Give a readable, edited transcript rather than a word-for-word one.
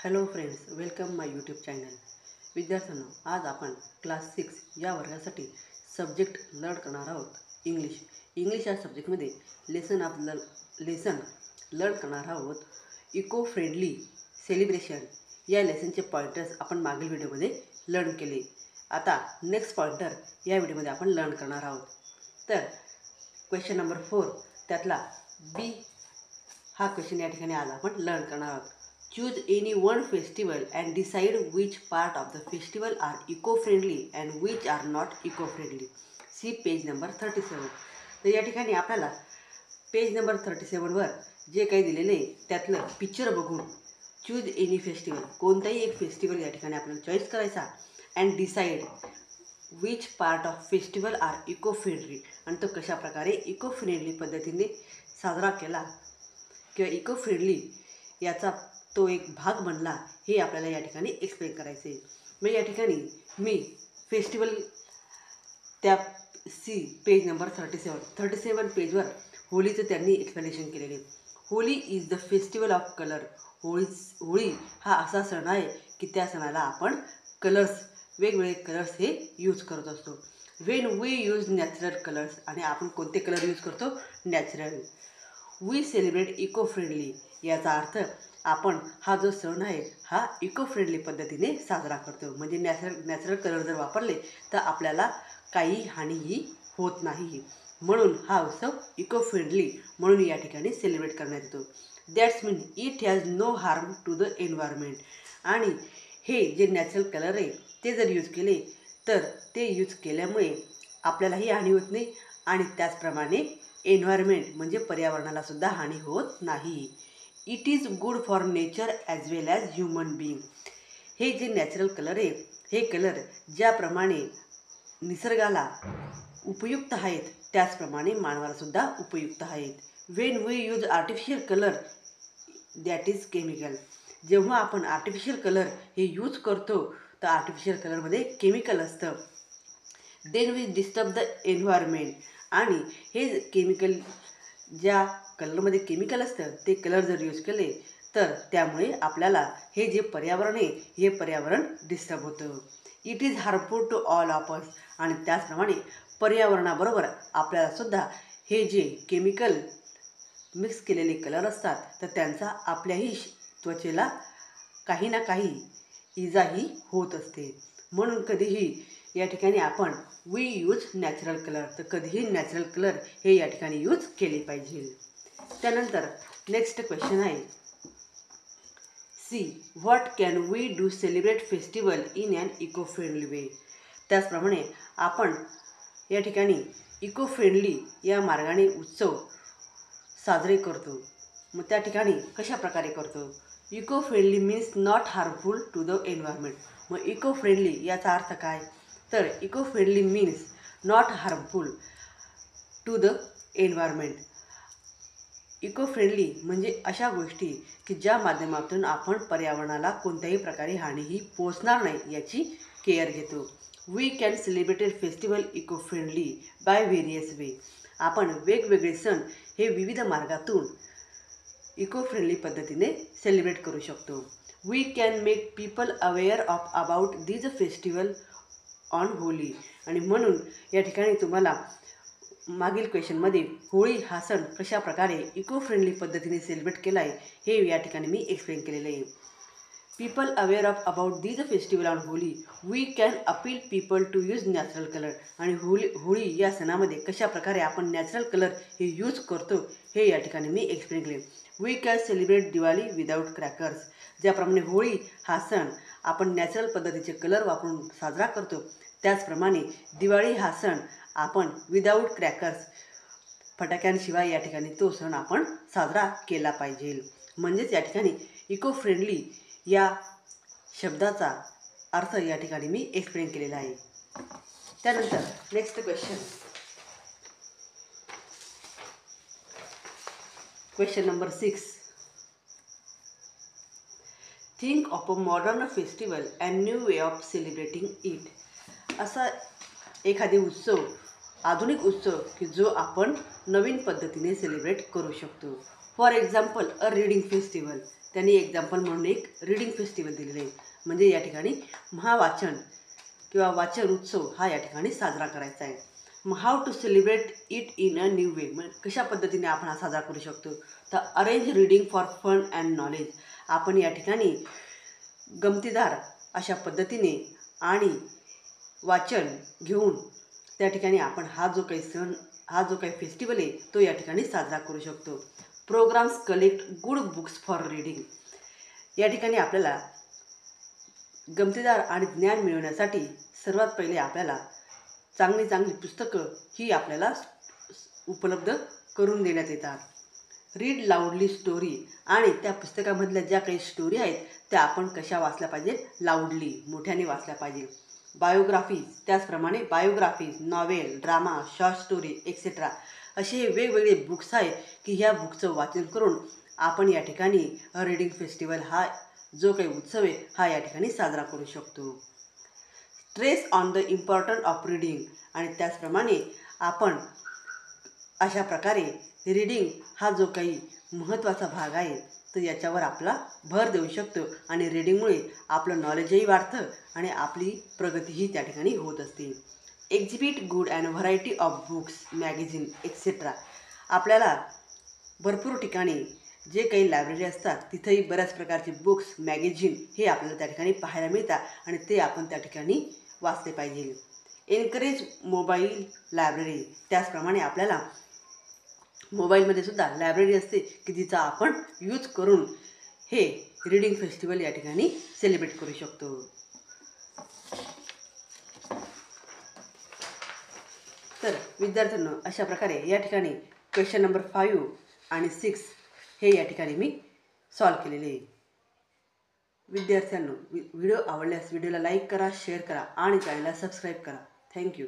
Hello friends, welcome माय YouTube channel. विद्यार्थ्यांनो, आज आपण क्लास 6 या वर्गासाठी सब्जेक्ट लर्न करणार आहोत. इंग्लिश या सब्जेक्टमध्ये लेसन लर्न करणार आहोत. इको फ्रेंडली सेलिब्रेशन या लेसनचे पॉइंटर्स आपण मागील व्हिडिओमध्ये लर्न केले. आता नेक्स्ट पॉइंटर या व्हिडिओमध्ये आपण लर्न करणार आहोत. तर क्वेश्चन नंबर 4 त्यातला बी हा क्वेश्चन या ठिकाणी आज आपण लर्न करणार आहोत. Choose any one festival and decide which part of the festival are eco-friendly and which are not eco-friendly. See page number 37. तर या ठिकाणी आपल्याला पेज नंबर 37वर जे काही दिलेले आहे त्यातलं पिक्चर बघून चूज एनी फेस्टिवल, कोणताही एक फेस्टिवल या ठिकाणी आपल्याला चॉईस करायचा and decide which part of festival are eco friendly, आणि तो कशा प्रकारे इको फ्रेंडली पद्धतीने साजरा केला किंवा इको फ्रेंडली याचा तो एक भाग बनला हे आपल्याला या ठिकाणी एक्सप्लेन करायचे आहे. मग या ठिकाणी मी फेस्टिवल त्या पेज नंबर 37 पेजवर होळीचं त्यांनी एक्सप्लेनेशन केलेले. Holi is the festival of colour. Holi हा असा सण आहे की त्या सणाला आपण वेगवेगळे कलर्स हे यूज करत असतो. When we use natural colours, आणि आपण कोणते कलर यूज करतो? Natural. We celebrate eco friendly, याचा अर्थ आपण हा जो सण आहे हा इको फ्रेंडली पद्धतीने साजरा करतो. म्हणजे नॅचरल कलर जर वापरले तर आपल्याला काही हानीही होत नाही. म्हणून हा उत्सव इको फ्रेंडली म्हणून या ठिकाणी सेलिब्रेट करण्यात येतो. That's mean it has no harm to the environment. आणि हे जे नॅचरल कलर आहे ते जर यूज केले तर ते यूज केल्यामुळे आपल्यालाही हानी होत नाही आणि त्याचप्रमाणे एन्व्हायरमेंट म्हणजे पर्यावरणाला सुद्धा हानी होत नाही. It is good for nature as well as human being. हे जे नॅचरल कलर आहे हे कलर ज्याप्रमाणे निसर्गाला उपयुक्त आहेत त्याचप्रमाणे मानवाला सुद्धा उपयुक्त आहेत. When we use artificial colour that is chemical. जेव्हा आपण आर्टिफिशियल कलर हे यूज करतो तर आर्टिफिशियल कलरमध्ये केमिकल असतं. Then we disturb the environment. आणि हे केमिकल, ज्या कलरमध्ये केमिकल असतं ते कलर जर यूज केले तर त्यामुळे आपल्याला हे जे पर्यावरण आहे हे पर्यावरण डिस्टर्ब होतं. It is harmful to all of us. आणि त्याचप्रमाणे पर्यावरणाबरोबर आपल्यालासुद्धा हे जे केमिकल मिक्स केलेले कलर असतात तर त्यांचा आपल्याही त्वचेला काही ना काही इजाही होत असते. म्हणून कधीही या ठिकाणी आपण वी यूज नॅचरल कलर, तर कधीही नॅचरल कलर हे या ठिकाणी यूज केले पाहिजे. त्यानंतर नेक्स्ट क्वेश्चन आहे see what can we do celebrate festival in an eco friendly way. त्याचप्रमाणे आपण या ठिकाणी इको फ्रेंडली या मार्गाने उत्सव साजरे करतो. मग त्या ठिकाणी कशा प्रकारे करतो? Eco friendly means not harmful to the environment. मग इको फ्रेंडली याचा अर्थ काय? तर eco friendly means not harmful to the environment. Eco friendly म्हणजे अशा गोष्टी की ज्या माध्यमातून आपण पर्यावरणाला कोणत्याही प्रकारे हानीही पोचणार नाही याची केअर घेतो. We can celebrated festival eco friendly by various way. आपण वेगवेगळे सण हे विविध मार्गातून इको फ्रेंडली पद्धतीने सेलिब्रेट करू शकतो. We can make people aware about these festival on Holi. आणि म्हणून या ठिकाणी तुम्हाला मागील क्वेश्चनमध्ये होळी हा सण कशा प्रकारे इको फ्रेंडली पद्धतीने सेलिब्रेट केला आहे हे या ठिकाणी मी एक्सप्लेन केलेलं आहे. People aware about these festival on Holi. We can appeal people to use natural colour. आणि होळी या सणामध्ये कशा प्रकारे आपण नॅचरल कलर हे यूज करतो हे या ठिकाणी मी एक्सप्लेन केले. We can celebrate Diwali without crackers. ज्याप्रमाणे होळी हा सण आपण नॅचरल पद्धतीचे कलर वापरून साजरा करतो त्याचप्रमाणे दिवाळी हा सण आपण विदाऊट क्रॅकर्स, फटाक्यांशिवाय या ठिकाणी तो सण आपण साजरा केला पाहिजे. म्हणजेच या ठिकाणी इको फ्रेंडली या शब्दाचा अर्थ या ठिकाणी मी एक्सप्लेन केलेला आहे. त्यानंतर next question number 6. Think of a modern festival and new way of celebrating it. असा एखादी उत्सव, आधुनिक उत्सव की जो आपण नवीन पद्धतीने सेलिब्रेट करू शकतो. For example a reading festival, त्यांनी एक्झाम्पल म्हणून एक रीडिंग फेस्टिवल दिलेलं आहे. म्हणजे या ठिकाणी महावाचन किंवा वाचन उत्सव हा या ठिकाणी साजरा करायचा आहे. मग how to celebrate it in a new way, मग कशा पद्धतीने आपण हा साजरा करू शकतो. तर arrange reading for fun and knowledge, आपण या ठिकाणी गमतीदार अशा पद्धतीने आणि वाचन घेऊन त्या ठिकाणी आपण हा जो काही फेस्टिवल आहे तो या ठिकाणी साजरा करू शकतो. Programmes collect good books for reading, या ठिकाणी आपल्याला गमतीदार आणि ज्ञान मिळवण्यासाठी सर्वात पहिले आपल्याला चांगली पुस्तकं ही आपल्याला उपलब्ध करून देण्यात येतात. रीड लाऊडली स्टोरी, आणि त्या पुस्तकामधल्या ज्या काही स्टोरी आहेत त्या आपण कशा वाचल्या पाहिजे, लाऊडली मोठ्याने वाचल्या पाहिजे. बायोग्राफीज, त्याचप्रमाणे biographies, novel, drama, short story etcetera असे हे वेगवेगळे बुक्स आहेत की ह्या बुकचं वाचन करून आपण या ठिकाणी रीडिंग फेस्टिवल हा जो काही उत्सव आहे हा या ठिकाणी साजरा करू शकतो. Stress on the important of reading, आणि त्याचप्रमाणे आपण अशा प्रकारे रीडिंग हा जो काही महत्त्वाचा भाग आहे तर याच्यावर आपला भर देऊ शकतो. आणि रीडिंगमुळे आपलं नॉलेजही वाढतं आणि आपली प्रगतीही त्या ठिकाणी होत असते. Exhibit good and variety of books, magazine etcetera, आपल्याला भरपूर ठिकाणी जे काही लायब्ररी असतात तिथेही बऱ्याच प्रकारचे बुक्स, मॅगझिन हे आपल्याला त्या ठिकाणी पाहायला मिळतात आणि ते आपण त्या ठिकाणी वाचले पाहिजे. एनकरेज मोबाईल लायब्ररी, त्याचप्रमाणे आपल्याला मोबाईलमध्ये सुद्धा लायब्ररी असते की तिचा आपण यूज करून हे रीडिंग फेस्टिवल या ठिकाणी सेलिब्रेट करू शकतो. तर विद्यार्थ्यांनो, अशा प्रकारे या ठिकाणी क्वेश्चन नंबर 5 आणि 6 हे या ठिकाणी मी सॉल्व केलेले आहे. विद्यार्थ्यांनो, व्हिडिओ आवडल्यास व्हिडिओला लाईक करा, शेअर करा आणि चॅनलला सबस्क्राईब करा. थँक्यू.